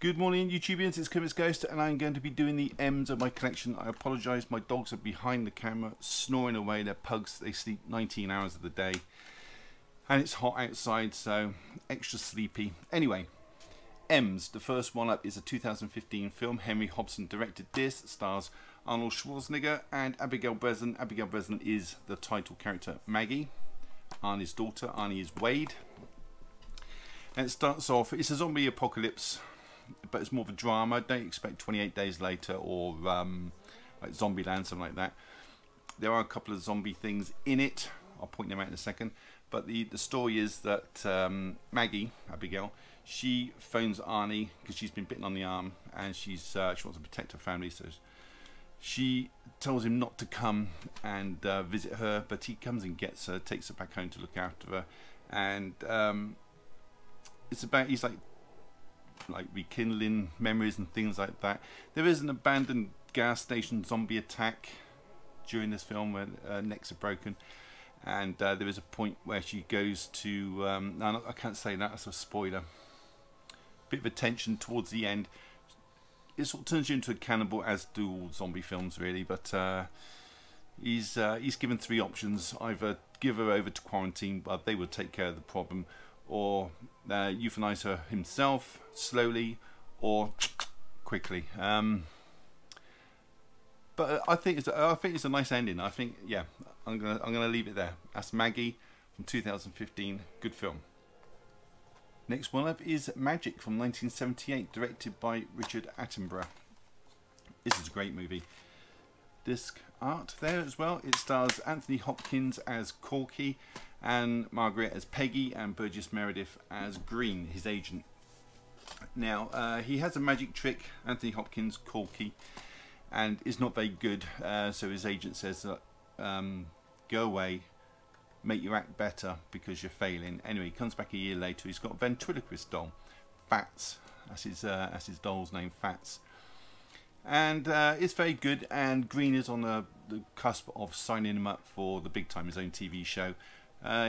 Good morning, YouTubians. It's Kermits Ghost, and I'm going to be doing the M's of my collection. I apologise, my dogs are behind the camera, snoring away. They're pugs. They sleep 19 hours of the day, and it's hot outside, so extra sleepy. Anyway, M's. The first one up is a 2015 film. Henry Hobson directed this. Stars Arnold Schwarzenegger and Abigail Breslin. Abigail Breslin is the title character, Maggie. Arnie's daughter. Arnie is Wade. And it starts off, it's a zombie apocalypse, but it's more of a drama. Don't expect 28 Days Later or like Zombieland, something like that. There are a couple of zombie things in it. I'll point them out in a second. But the story is that Maggie, Abigail, she phones Arnie because she's been bitten on the arm, and she wants to protect her family. So she tells him not to come and visit her, but he comes and gets her, takes her back home to look after her, and it's about he's like rekindling memories and things like that. There is an abandoned gas station zombie attack during this film where necks are broken, and there is a point where she goes to no, I can't say that, that's a spoiler. Bit of a tension towards the end. It sort of turns you into a cannibal, as do all zombie films really, but he's given three options: either give her over to quarantine, but they would take care of the problem, or euthanize her himself slowly or quickly. But I think it's a nice ending. I think, yeah, I'm gonna leave it there. That's Maggie from 2015. Good film. Next one up is Magic from 1978, directed by Richard Attenborough. This is a great movie. Disc art there as well. It stars Anthony Hopkins as Corky, and Margaret as Peggy, and Burgess Meredith as Green, his agent. Now, he has a magic trick, Anthony Hopkins, Corky, and is not very good, so his agent says, go away, make your act better because you're failing. Anyway, he comes back a year later. He's got a ventriloquist doll, Fats. That's his doll's name, Fats. And it's very good, and Green is on the cusp of signing him up for the big time, his own TV show.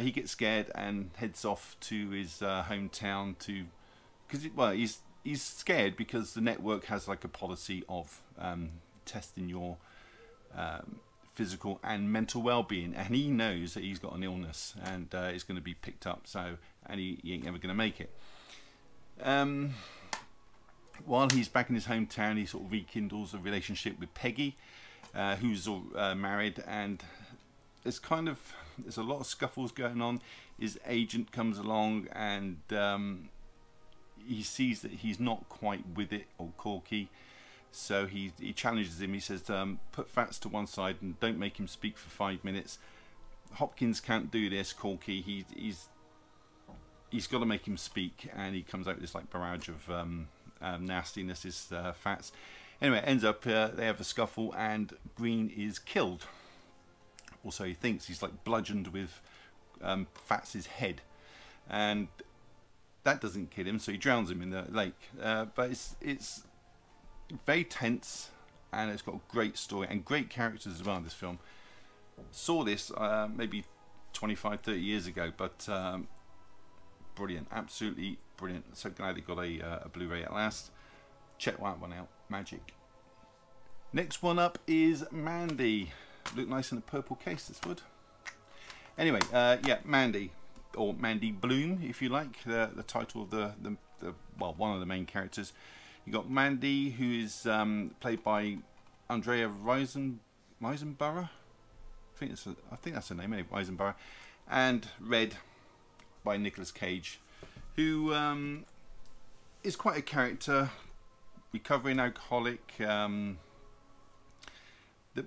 He gets scared and heads off to his hometown he's scared because the network has like a policy of testing your physical and mental well-being, and he knows that he's got an illness and it's going to be picked up, and he ain't ever going to make it. While he's back in his hometown, he sort of rekindles a relationship with Peggy, who's married, and there's a lot of scuffles going on. His agent comes along, and he sees that he's not quite with it, or Corky, so he challenges him. He says, put Fats to one side and don't make him speak for 5 minutes. Hopkins can't do this, Corky. He's got to make him speak, and he comes out with this like barrage of nastiness, is Fats. Anyway, it ends up they have a scuffle, and Green is killed. Also, he thinks he's like bludgeoned with Fats's head, and that doesn't kill him, so he drowns him in the lake. But it's very tense, and it's got a great story and great characters as well in this film. Saw this maybe 25-30 years ago, but brilliant, absolutely brilliant. So glad they got a Blu-ray at last. Check that one out, Magic. Next one up is Mandy. Look nice in a purple case, this would. Anyway, yeah, Mandy, or Mandy Bloom, if you like, the title of the well, one of the main characters. You got Mandy, who is played by Andrea Riseborough. I think that's her name, anyway, Riseborough, and Red by Nicolas Cage, who is quite a character, recovering alcoholic.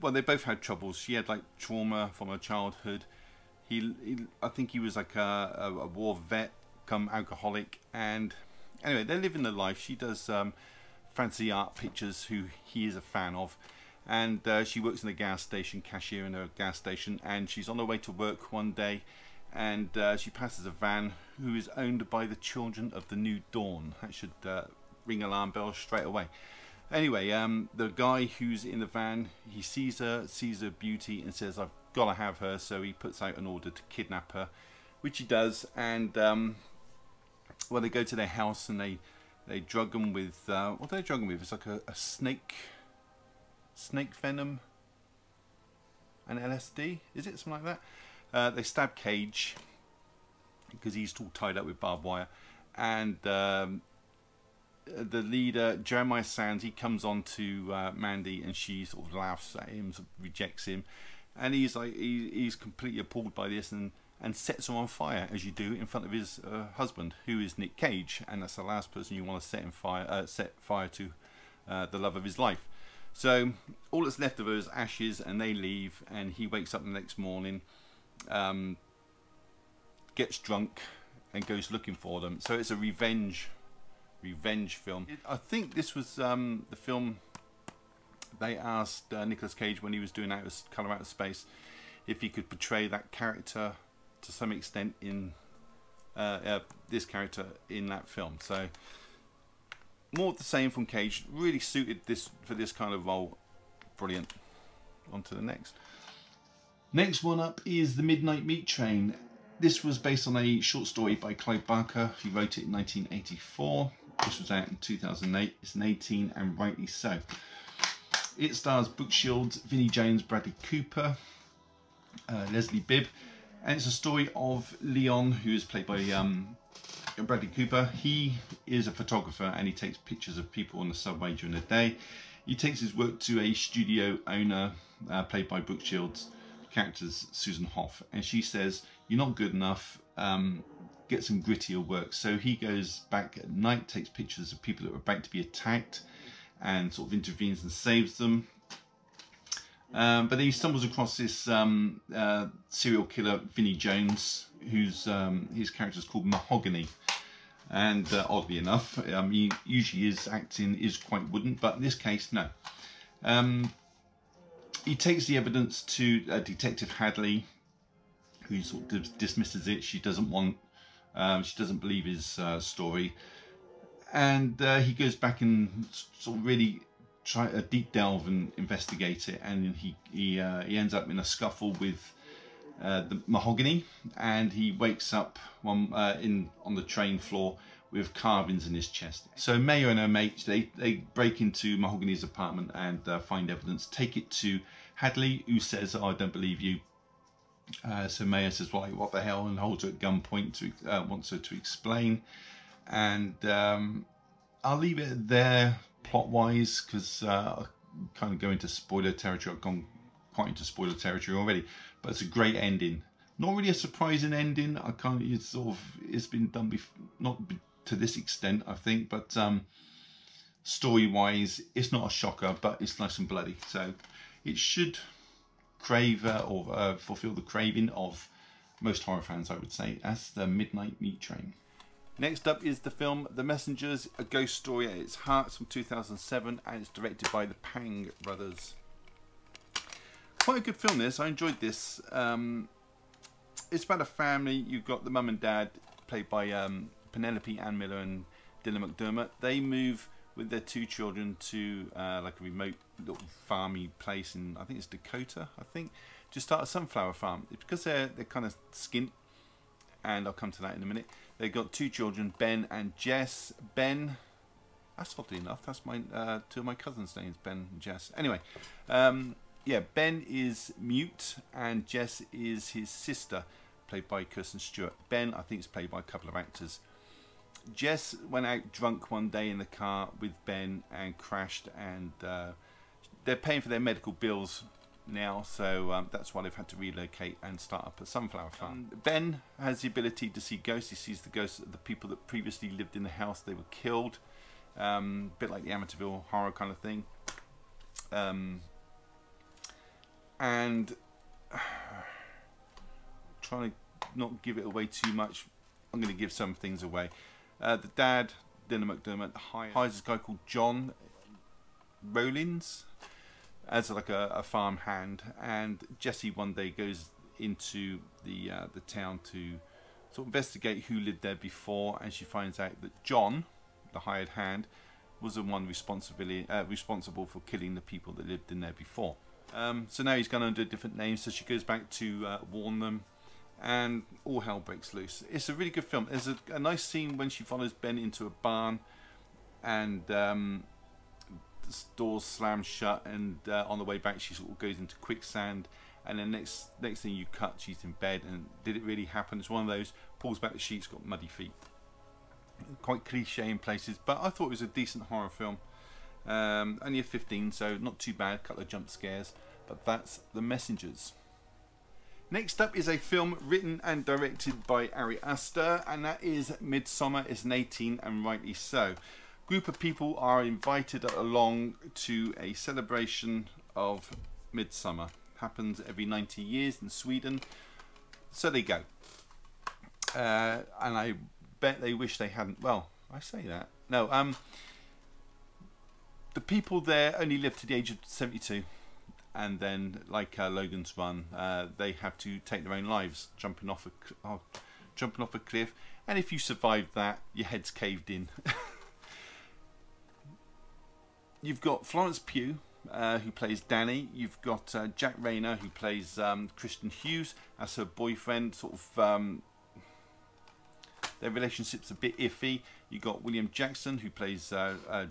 Well, they both had troubles. She had like trauma from her childhood. I think he was like a war vet, come alcoholic, and anyway, they're living their life. She does fancy art pictures, who he is a fan of, and she works in a gas station, cashier in a gas station, and she's on her way to work one day, and she passes a van who is owned by the children of the New Dawn. That should ring alarm bells straight away. Anyway, the guy who's in the van, he sees her beauty, and says, I've got to have her, so he puts out an order to kidnap her, which he does, and well, they go to their house, and they They drug them with what do they drug them with? It's like a snake venom and LSD. Is it something like that? They stab Cage because he's all tied up with barbed wire, and the leader Jeremiah Sands, he comes on to Mandy, and she sort of laughs at him, sort of rejects him, and he's like he's completely appalled by this, and sets him on fire, as you do, in front of his husband, who is Nick Cage, and that's the last person you want to set fire to, the love of his life. So all that's left of her is ashes, and they leave, and he wakes up the next morning, gets drunk, and goes looking for them. So it's a revenge film. I think this was the film they asked Nicolas Cage when he was doing Colour Out of Space if he could portray that character to some extent in this character in that film. So more of the same from Cage. Really suited this for this kind of role. Brilliant. On to the next. Next one up is The Midnight Meat Train. This was based on a short story by Clive Barker. He wrote it in 1984. This was out in 2008. It's an 18, and rightly so. It stars Brooke Shields, Vinnie Jones, Bradley Cooper, Leslie Bibb, and it's a story of Leon, who is played by Bradley Cooper. He is a photographer, and he takes pictures of people on the subway during the day. He takes his work to a studio owner, played by Brooke Shields. Character's Susan Hoff, and she says, "You're not good enough, get some grittier work." So he goes back at night, takes pictures of people that are about to be attacked, and sort of intervenes and saves them. But then he stumbles across this serial killer, Vinnie Jones, whose his character is called Mahogany. And oddly enough, usually his acting is quite wooden, but in this case, no. He takes the evidence to Detective Hadley, who sort of dismisses it. She doesn't believe his story, and he goes back and sort of really try a deep delve and investigate it. And he ends up in a scuffle with the Mahogany, and he wakes up on the train floor with carvings in his chest. So Maya and her mates, they break into Mahogany's apartment and find evidence, take it to Hadley, who says, "Oh, I don't believe you." So Maya says, "Why? What the hell?" and holds her at gunpoint, wants her to explain. And I'll leave it there plot-wise, because I kind of go into spoiler territory. I've gone quite into spoiler territory already, but it's a great ending. Not really a surprising ending. It's been done before, not to this extent, I think, but story-wise, it's not a shocker, but it's nice and bloody. So it should crave or fulfill the craving of most horror fans, I would say. That's The Midnight Meat Train. Next up is the film The Messengers, a ghost story at its heart. It's from 2007, and it's directed by the Pang brothers. Quite a good film, this. I enjoyed this. It's about a family. You've got the mum and dad, played by Penelope Ann Miller and Dylan McDermott. They move with their two children to like a remote little farmy place in, I think it's Dakota, to start a sunflower farm. It's because they're kind of skint, and I'll come to that in a minute. They've got two children, Ben and Jess. Ben, that's oddly enough, that's my two of my cousins' names, Ben and Jess. Anyway, yeah, Ben is mute, and Jess is his sister, played by Kirsten Stewart. Ben, I think, is played by a couple of actors. Jess went out drunk one day in the car with Ben and crashed, and they're paying for their medical bills now, so that's why they've had to relocate and start up a sunflower farm. Ben has the ability to see ghosts. He sees the ghosts of the people that previously lived in the house. They were killed, a bit like the Amityville horror kind of thing. And trying to not give it away too much, I'm going to give some things away. The dad, Dylan McDermott, hires this guy called John Rollins as like a farm hand, and Jessie one day goes into the town to sort of investigate who lived there before, and she finds out that John, the hired hand, was the one responsible for killing the people that lived in there before. So now he's gone under a different name, so she goes back to warn them, and all hell breaks loose. It's a really good film. There's a nice scene when she follows Ben into a barn, and the doors slam shut, and on the way back she sort of goes into quicksand, and then next thing you cut, she's in bed. And did it really happen? It's one of those, pulls back the sheets, got muddy feet. Quite cliche in places, but I thought it was a decent horror film. Only a 15, so not too bad, a couple of jump scares, but that's The Messengers. Next up is a film written and directed by Ari Aster, and that is Midsommar. Is an 18, and rightly so. Group of people are invited along to a celebration of Midsommar. Happens every 90 years in Sweden, so they go. And I bet they wish they hadn't. Well, I say that. No, the people there only live to the age of 72, and then, like Logan's Run, they have to take their own lives, jumping off a cliff. And if you survive that, your head's caved in. You've got Florence Pugh, who plays Danny. You've got Jack Rayner, who plays Christian Hughes as her boyfriend. Sort of their relationship's a bit iffy. You got William Jackson, who plays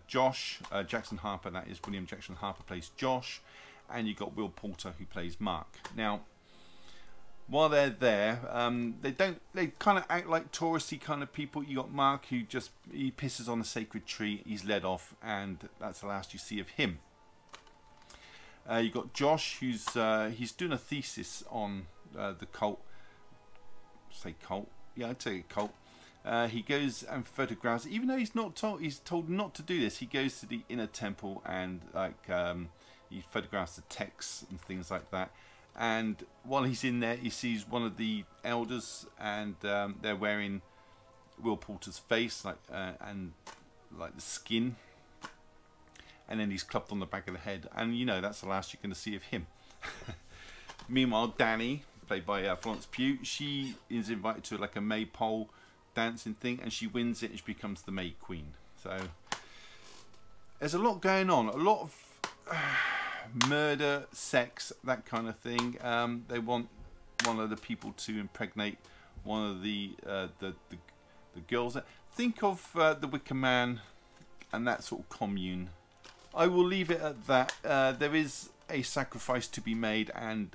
Josh. Jackson Harper, that is. William Jackson Harper plays Josh, and you got Will Poulter, who plays Mark. Now, while they're there, they kind of act like touristy kind of people. You got Mark, who he pisses on a sacred tree. He's led off, and that's the last you see of him. You got Josh, who's he's doing a thesis on the cult. Say cult? Yeah, I'd say cult. He goes and photographs, even though he's told not to do this. He goes to the inner temple, and he photographs the texts and things like that. And while he's in there, he sees one of the elders, and they're wearing Will Poulter's face, and like the skin. And then he's clubbed on the back of the head, and you know that's the last you're going to see of him. Meanwhile, Danny, played by Florence Pugh, she is invited to like a maypole dancing thing, and she wins it, and she becomes the May Queen. So there's a lot going on, a lot of murder, sex, that kind of thing. They want one of the people to impregnate one of the girls. Think of the Wicker Man and that sort of commune. I will leave it at that. There is a sacrifice to be made, and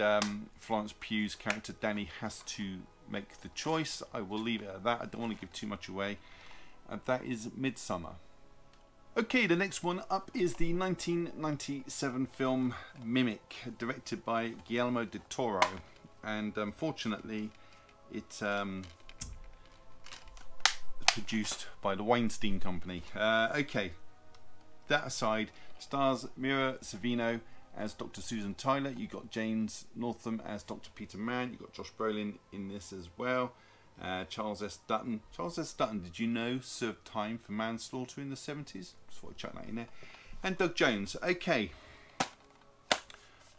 Florence Pugh's character Danny has to make the choice. I will leave it at that. I don't want to give too much away. And that is Midsommar. Okay, the next one up is the 1997 film Mimic, directed by Guillermo del Toro, and unfortunately it's produced by the Weinstein Company. Okay, that aside, stars Mira Sorvino as Dr. Susan Tyler. You got James Northam as Dr. Peter Mann. You got Josh Brolin in this as well. Charles S. Dutton. Charles S. Dutton, did you know, served time for manslaughter in the 70s? Just thought I'd chuck that in there. And Doug Jones. Okay.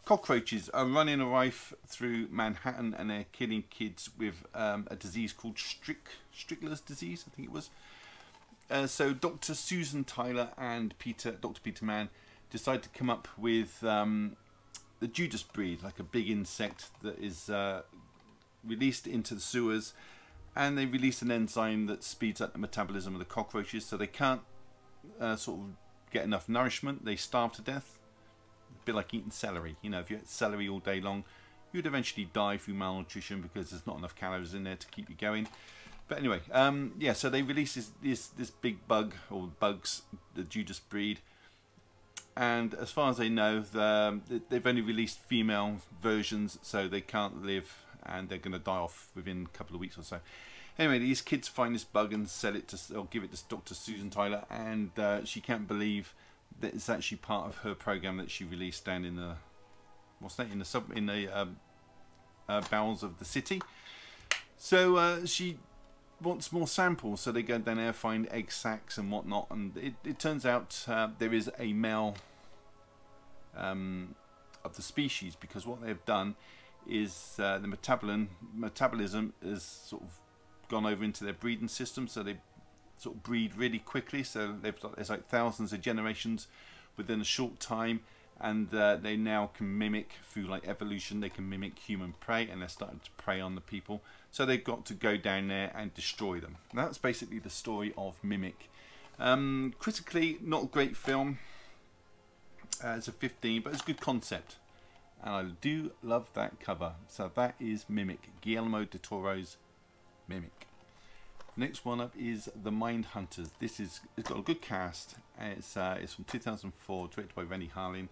Cockroaches are running rife through Manhattan, and they're killing kids with a disease called Strickler's disease, I think it was. So Dr. Susan Tyler and Dr. Peter Mann decide to come up with the Judas breed, like a big insect that is released into the sewers, and they release an enzyme that speeds up the metabolism of the cockroaches, so they can't sort of get enough nourishment. They starve to death. A bit like eating celery. You know, if you ate celery all day long, you'd eventually die through malnutrition because there's not enough calories in there to keep you going. But anyway, yeah, so they release this big bug, or bugs, the Judas breed. And as far as they know, they've only released female versions, so they can't live, and they're going to die off within a couple of weeks or so. Anyway, these kids find this bug and sell it to, or give it to Dr. Susan Tyler, and she can't believe that it's actually part of her program that she released down in the bowels of the city. So she wants more samples, so they go down there, find egg sacs and whatnot, and it turns out there is a male of the species, because what they've done is the metabolism has sort of gone over into their breeding system, so they sort of breed really quickly. So there's like thousands of generations within a short time, and they now can mimic, through like evolution, they can mimic human prey, and they're starting to prey on the people. So they've got to go down there and destroy them. And that's basically the story of Mimic. Critically, not a great film. It's a 15, but it's a good concept. And I do love that cover. So that is Mimic, Guillermo del Toro's Mimic. Next one up is The Mindhunters. It's got a good cast. And it's from 2004, directed by Rennie Harlin.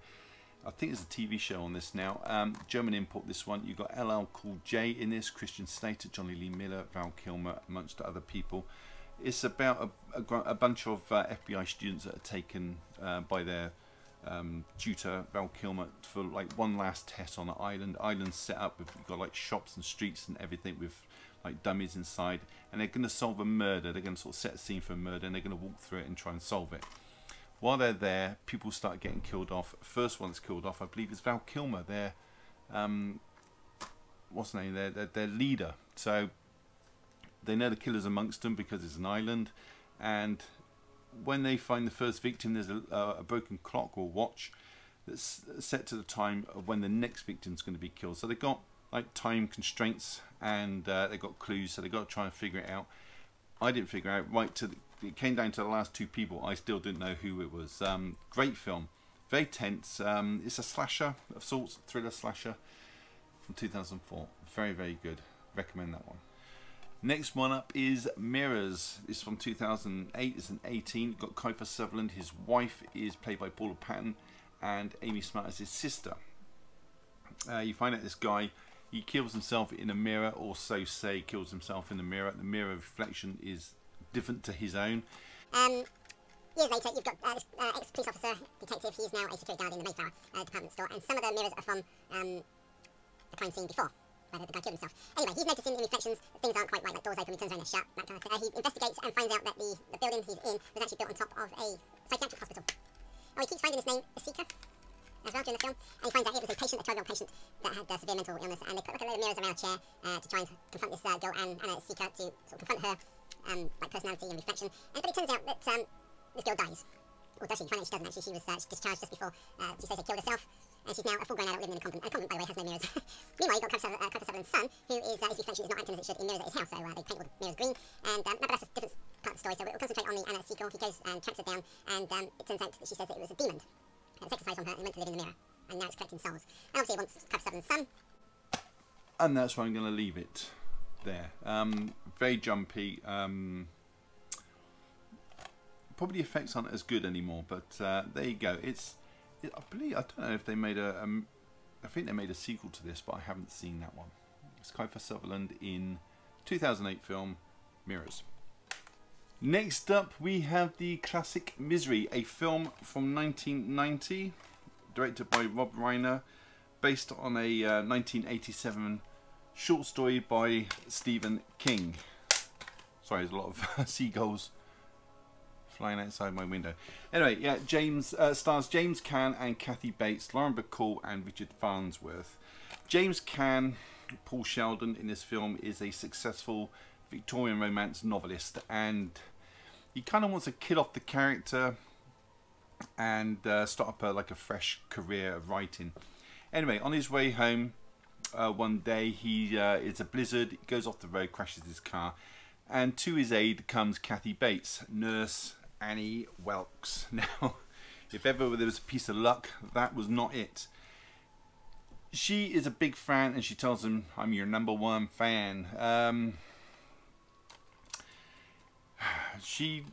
I think there's a TV show on this now. German import, this one. You've got LL Cool J in this, Christian Slater, Johnny Lee Miller, Val Kilmer, amongst other people. It's about a bunch of FBI students that are taken by their tutor, Val Kilmer, for like one last test on an island. Island's set up with, you've got like shops and streets and everything with like dummies inside. And they're going to solve a murder. They're going to sort of set a scene for a murder and they're going to walk through it and try and solve it. While they're there, people start getting killed off. First one that's killed off, I believe, is Val Kilmer. Their what's the name? Their leader. So they know the killer's amongst them because it's an island. And when they find the first victim, there's a broken clock or watch that's set to the time of when the next victim's going to be killed. So they've got like time constraints and they've got clues. So they've got to try and figure it out. I didn't figure out right to it came down to the last two people. I still didn't know who it was. Great film, very tense. It's a slasher of sorts, thriller slasher from 2004. Very, very good. Recommend that one. Next one up is Mirrors. It's from 2008. It's an 18. You've got Kiefer Sutherland. His wife is played by Paula Patton, and Amy Smart is his sister. You find out this guy, he kills himself in a mirror, or so say kills himself in the mirror. The mirror reflection is different to his own. Years later, you've got this ex-police officer, detective. He's now a security guard in the Mayflower department store, and some of the mirrors are from the crime scene before, where the guy killed himself. Anyway, he's noticing in reflections that things aren't quite right, like doors open, he turns around, they're shut, that kind of thing. He investigates and finds out that the building he's in was actually built on top of a psychiatric hospital. Oh, he keeps finding his name, Asika, as well during the film, and he finds out it was a patient, a 12-year-old patient that had severe mental illness, and they put like a load of mirrors around a chair to try and confront this girl, Anna Asika, to sort of confront her like personality and reflection. But it turns out that this girl dies. Or does she? You find out she doesn't actually. She was discharged just before she says she killed herself. And she's now a full-grown adult living in a convent. A convent, by the way, has no mirrors. Meanwhile, you've got Kiefer Sutherland's son, who is his reflection is not acting as it should in mirrors at his house, so they paint all the mirrors green. And but that's a different part of the story, so we'll concentrate on the Anna sequel. He goes and tracks her down, and it turns out that she says that it was a demon. It was exercised on her and went to live in the mirror. And now it's collecting souls. And obviously it wants Kiefer Sutherland's son. And that's why I'm going to leave it there. Very jumpy. Probably the effects aren't as good anymore, but there you go. I don't know if they made I think they made a sequel to this, but I haven't seen that one. It's Kiefer Sutherland in 2008 film Mirrors. Next up, we have the classic Misery, a film from 1990, directed by Rob Reiner, based on a 1987 short story by Stephen King. Sorry, there's a lot of seagulls flying outside my window. Anyway, yeah, stars James Caan and Kathy Bates, Lauren Bacall and Richard Farnsworth. James Caan, Paul Sheldon in this film, is a successful Victorian romance novelist, and he kind of wants to kill off the character and start up a fresh career of writing. Anyway, on his way home one day, it's a blizzard, he goes off the road, crashes his car, and to his aid comes Kathy Bates, nurse Annie Welks. Now, if ever there was a piece of luck, that was not it. She is a big fan, and she tells him, "I'm your #1 fan." She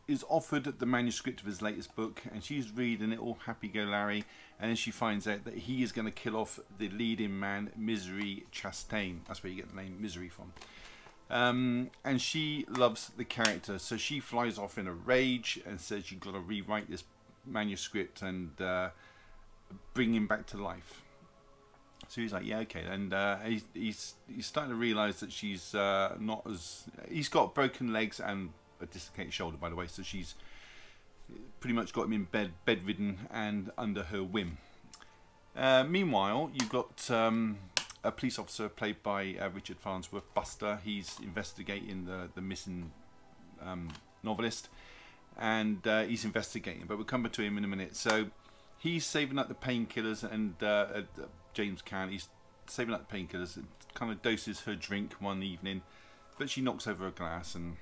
is offered the manuscript of his latest book, and she's reading it all happy-go-larry, and then she finds out that he is going to kill off the leading man, Misery Chastain. That's where you get the name Misery from. And she loves the character, so she flies off in a rage and says you've got to rewrite this manuscript and bring him back to life. So he's like, yeah, okay. And he's starting to realise that she's not as... He's got broken legs and a dislocated shoulder, by the way, so she's pretty much got him in bed, bedridden and under her whim. Meanwhile, you've got a police officer played by Richard Farnsworth, Buster. He's investigating the missing novelist, and he's investigating, but we'll come back to him in a minute. So he's saving up the painkillers, and James Caan, he's saving up the painkillers, and kind of doses her drink one evening, but she knocks over a glass, and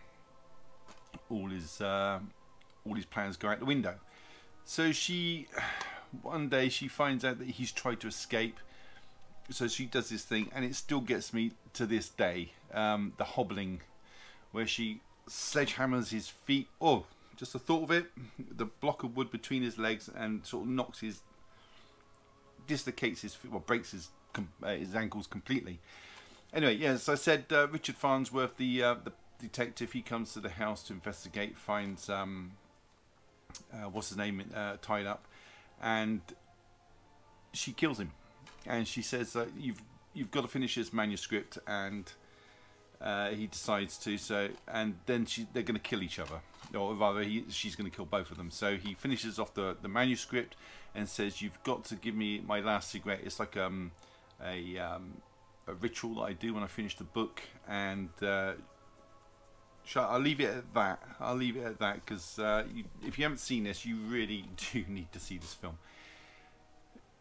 all is all his plans go out the window. So one day she finds out that he's tried to escape. So she does this thing, and it still gets me to this day. The hobbling, where she sledgehammers his feet. Oh, just the thought of it, the block of wood between his legs, and sort of dislocates his feet, well, breaks his ankles completely. Anyway, yes, I said Richard Farnsworth, the detective, he comes to the house to investigate, finds what's his name tied up, and she kills him. And she says that you've got to finish this manuscript, and he decides to. So, and then they're going to kill each other, or rather, she's going to kill both of them. So he finishes off the manuscript and says, "You've got to give me my last cigarette." It's like a ritual that I do when I finish the book, and I'll leave it at that. I'll leave it at that, because if you haven't seen this, you really do need to see this film.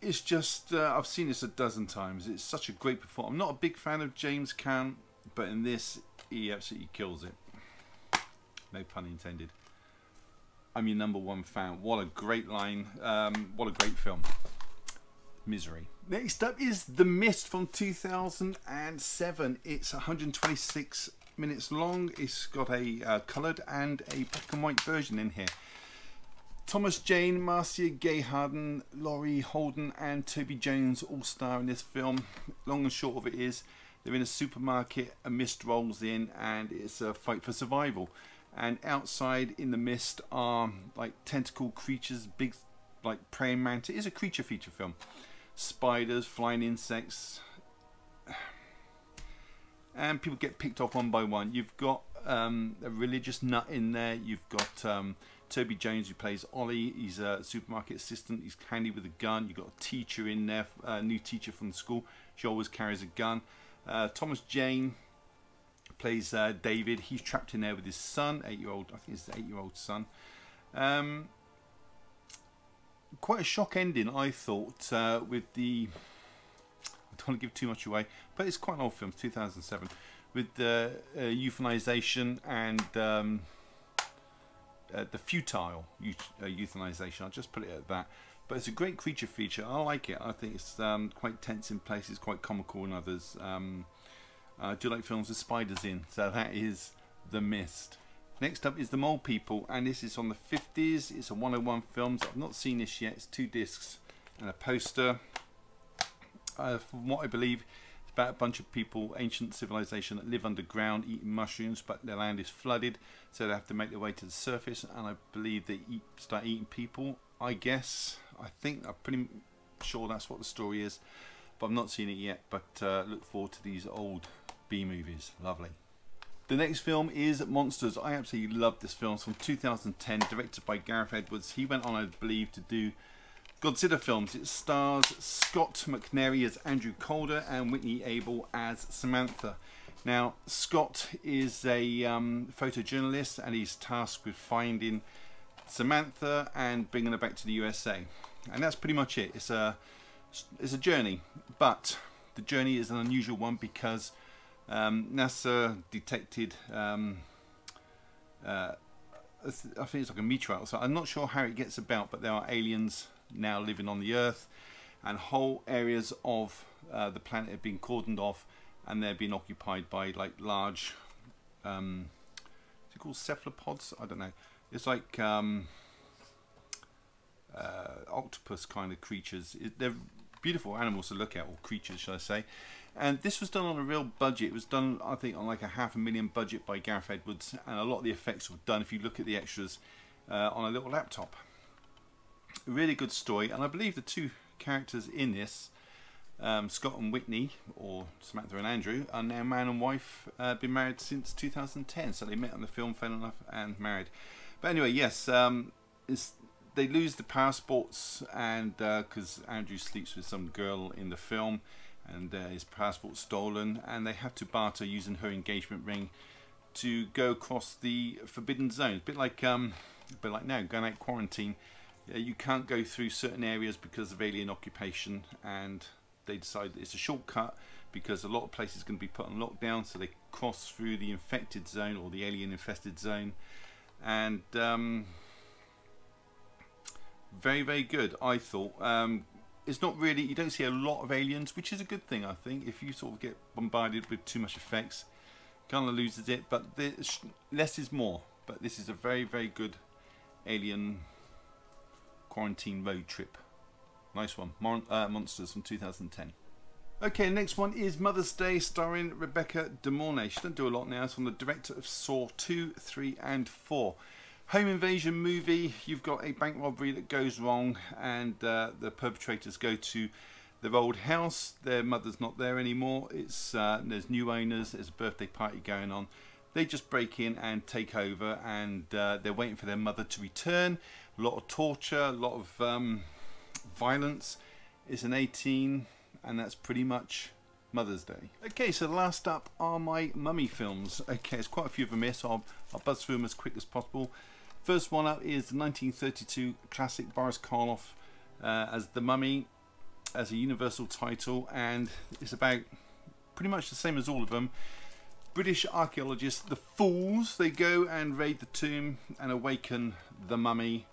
It's just, I've seen this a dozen times. It's such a great performance. I'm not a big fan of James Caan, but in this, he absolutely kills it. No pun intended. I'm your #1 fan. What a great line. What a great film. Misery. Next up is The Mist from 2007. It's 126 minutes long. It's got a coloured and a black and white version in here. Thomas Jane, Marcia Gay Harden, Laurie Holden and Toby Jones all star in this film. Long and short of it is, they're in a supermarket, a mist rolls in, and it's a fight for survival. And outside in the mist are like tentacle creatures, big like praying mantis. It is a creature feature film. Spiders, flying insects, and people get picked off one by one. You've got a religious nut in there. You've got Toby Jones, who plays Ollie. He's a supermarket assistant. He's handy with a gun. You've got a teacher in there, a new teacher from the school. She always carries a gun. Thomas Jane plays David. He's trapped in there with his son, 8-year-old. I think it's his 8-year-old son. Quite a shock ending, I thought, with the... I don't want to give too much away, but it's quite an old film, 2007, with the euthanization and the futile euthanization. I'll just put it at that. But it's a great creature feature. I like it. I think it's quite tense in places, quite comical in others. I do like films with spiders in, so that is The Mist. Next up is The Mole People, and this is on the 50s. It's a 101 Films. I've not seen this yet. It's 2 discs and a poster. From what I believe, it's about a bunch of people, ancient civilization, that live underground eating mushrooms, but their land is flooded, so they have to make their way to the surface, and I believe they start eating people, I guess. I'm pretty sure that's what the story is, but I've not seen it yet, but look forward to these old B-movies. Lovely. The next film is Monsters. I absolutely love this film. It's from 2010, directed by Gareth Edwards. He went on, I believe, to do Godzilla films. It stars Scott McNairy as Andrew Calder and Whitney Abel as Samantha. Now, Scott is a photojournalist, and he's tasked with finding Samantha and bringing her back to the USA. And that's pretty much it. It's a journey, but the journey is an unusual one because NASA detected I think it's like a meteorite, so I'm not sure how it gets about, but there are aliens now living on the Earth, and whole areas of the planet have been cordoned off, and they're being occupied by like large what's it called, cephalopods? I don't know. It's like octopus kind of creatures. They're beautiful animals to look at, or creatures should I say. And this was done on a real budget. It was done, I think, on like a $500,000 budget by Gareth Edwards, and a lot of the effects were done, if you look at the extras, on a little laptop. A really good story, and I believe the 2 characters in this, Scott and Whitney, or Samantha and Andrew, are now man and wife, been married since 2010, so they met on the film, fell in love and married. But anyway, yes, they lose the passports, and because Andrew sleeps with some girl in the film, and his passport's stolen, and they have to barter using her engagement ring to go across the forbidden zone. A bit like now, going out quarantine. You can't go through certain areas because of alien occupation, and they decide it's a shortcut because a lot of places are going to be put on lockdown, so they cross through the infected zone, or the alien infested zone, and Very, very good, I thought. It's not really, you don't see a lot of aliens, which is a good thing, I think. If you sort of get bombarded with too much effects, kind of loses it, but less is more. But this is a very, very good alien quarantine road trip. Nice one. Monsters from 2010. Okay, next one is Mother's Day, starring Rebecca De Mornay. She doesn't do a lot now. It's from the director of Saw 2, 3 and 4. Home invasion movie. You've got a bank robbery that goes wrong, and the perpetrators go to their old house. Their mother's not there anymore. It's there's new owners. There's a birthday party going on. They just break in and take over, and they're waiting for their mother to return. A lot of torture, a lot of violence. It's an 18, and that's pretty much Mother's Day. Okay, so the last up are my mummy films. Okay, there's quite a few of them here, so I'll buzz through them as quick as possible. First one up is the 1932 classic Boris Karloff as The Mummy, as a universal title, and it's about pretty much the same as all of them. British archaeologists, the fools, they go and raid the tomb and awaken the mummy.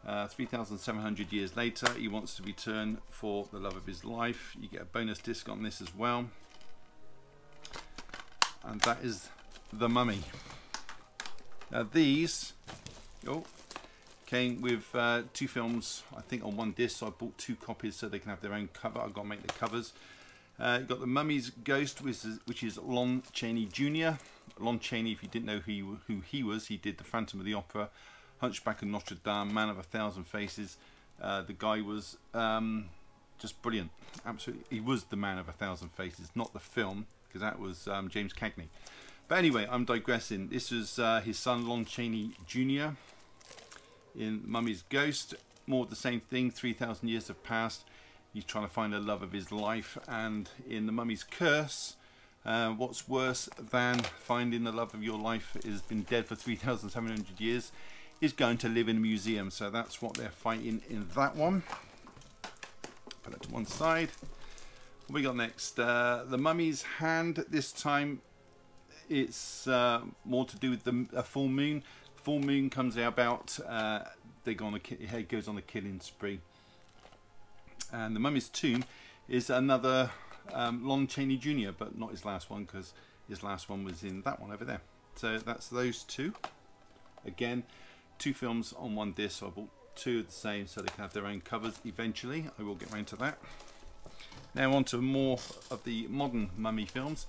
3,700 years later, he wants to return for the love of his life. You get a bonus disc on this as well, and that is The Mummy. Now these came with 2 films, I think, on one disc, so I bought 2 copies so they can have their own cover. I've got to make the covers. You've got The Mummy's Ghost, which is Lon Chaney Jr. Lon Chaney, if you didn't know who he was, he did The Phantom of the Opera, Hunchback of Notre Dame, Man of a Thousand Faces. The guy was just brilliant. Absolutely, he was the Man of a Thousand Faces, not the film, because that was James Cagney. But anyway, I'm digressing. This was his son, Lon Chaney Jr. in Mummy's Ghost. More of the same thing. 3,000 years have passed. He's trying to find the love of his life. And in The Mummy's Curse, what's worse than finding the love of your life has been dead for 3,700 years, is going to live in a museum. So that's what they're fighting in that one. Put that to one side. What we got next? The Mummy's Hand. This time it's more to do with a full moon. Full moon comes about. They go on he goes on a killing spree. And The Mummy's Tomb is another Lon Chaney Jr., but not his last one, because his last one was in that one over there. So that's those 2. Again, 2 films on one disc, so I bought 2 of the same so they can have their own covers eventually. I will get round to that. Now on to more of the modern mummy films.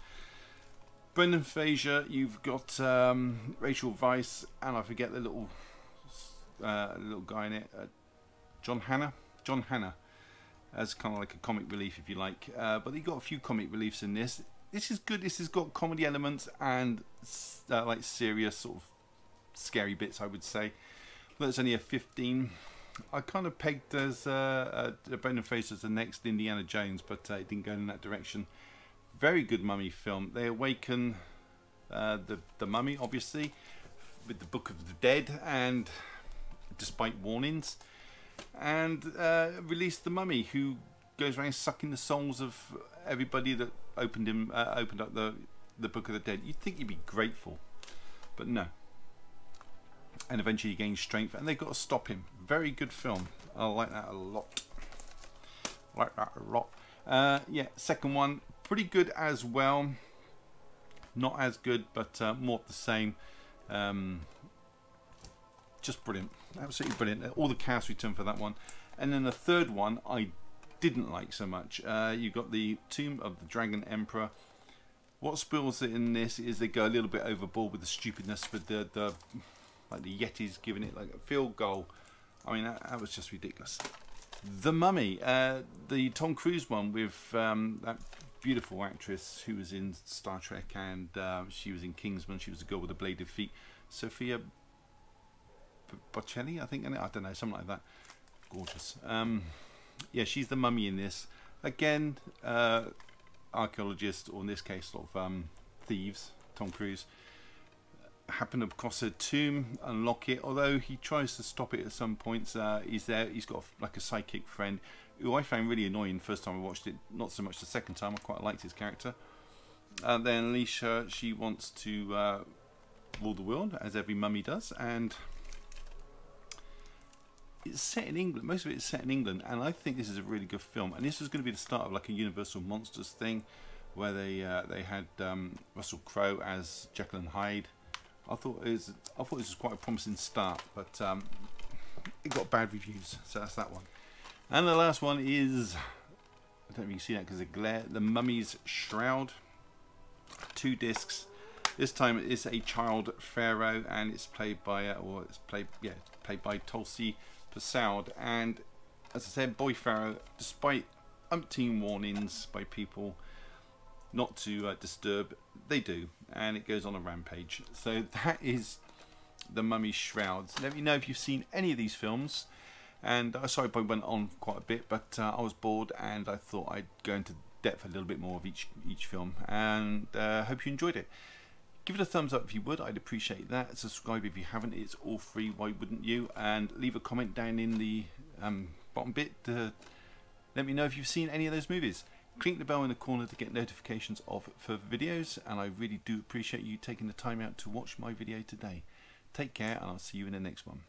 Brendan Fraser, you've got Rachel Weisz, and I forget the little guy in it, John Hannah, as kind of like a comic relief, if you like. But you've got a few comic reliefs in this. This is good. This has got comedy elements and like serious sort of scary bits, I would say. But it's only a 15. I kind of pegged as Brendan Fraser as the next Indiana Jones, but it didn't go in that direction. Very good mummy film. They awaken the mummy, obviously, with the Book of the Dead, and despite warnings, and release the mummy, who goes around sucking the souls of everybody that opened up the Book of the Dead. You'd think he'd be grateful, but no. And eventually he gains strength, and they've got to stop him. Very good film. I like that a lot. Yeah, second one, pretty good as well. Not as good, but more of the same. Just brilliant. Absolutely brilliant. All the cast returned for that one. And then the third one I didn't like so much. You've got the Tomb of the Dragon Emperor. What spoils it in this is they go a little bit overboard with the stupidness with the like the Yetis giving it like a field goal. I mean, that was just ridiculous. The Mummy, the Tom Cruise one with that beautiful actress who was in Star Trek, and she was in Kingsman. She was the girl with the bladed feet, Sophia Bocelli, I think. I don't know, something like that. Gorgeous. Yeah, she's the mummy in this. Again, archaeologists, or in this case, sort of thieves. Tom Cruise happen across a tomb, unlock it. Although he tries to stop it at some points, he's there. He's got like a sidekick friend who I found really annoying the first time I watched it. Not so much the second time. I quite liked his character. Then Alicia, she wants to rule the world, as every mummy does, and it's set in England. Most of it is set in England, and I think this is a really good film. And this was going to be the start of like a Universal Monsters thing, where they had Russell Crowe as Jekyll and Hyde. I thought this was quite a promising start, but it got bad reviews, so that's that one. And the last one is, I don't know if you can see that because of glare, The Mummy's Shroud. 2 discs. This time it's a child pharaoh, and it's played by played by Tulsi Persaud. And as I said, boy pharaoh, despite umpteen warnings by people not to disturb, they do, and it goes on a rampage. So that is The Mummy's Shroud. Let me know if you've seen any of these films. And sorry if I went on quite a bit, but I was bored, and I thought I'd go into depth a little bit more of each film. And hope you enjoyed it. Give it a thumbs up if you would, I'd appreciate that. Subscribe if you haven't, it's all free, why wouldn't you? And leave a comment down in the bottom bit to let me know if you've seen any of those movies. Click the bell in the corner to get notifications of further videos, and I really do appreciate you taking the time out to watch my video today. Take care, and I'll see you in the next one.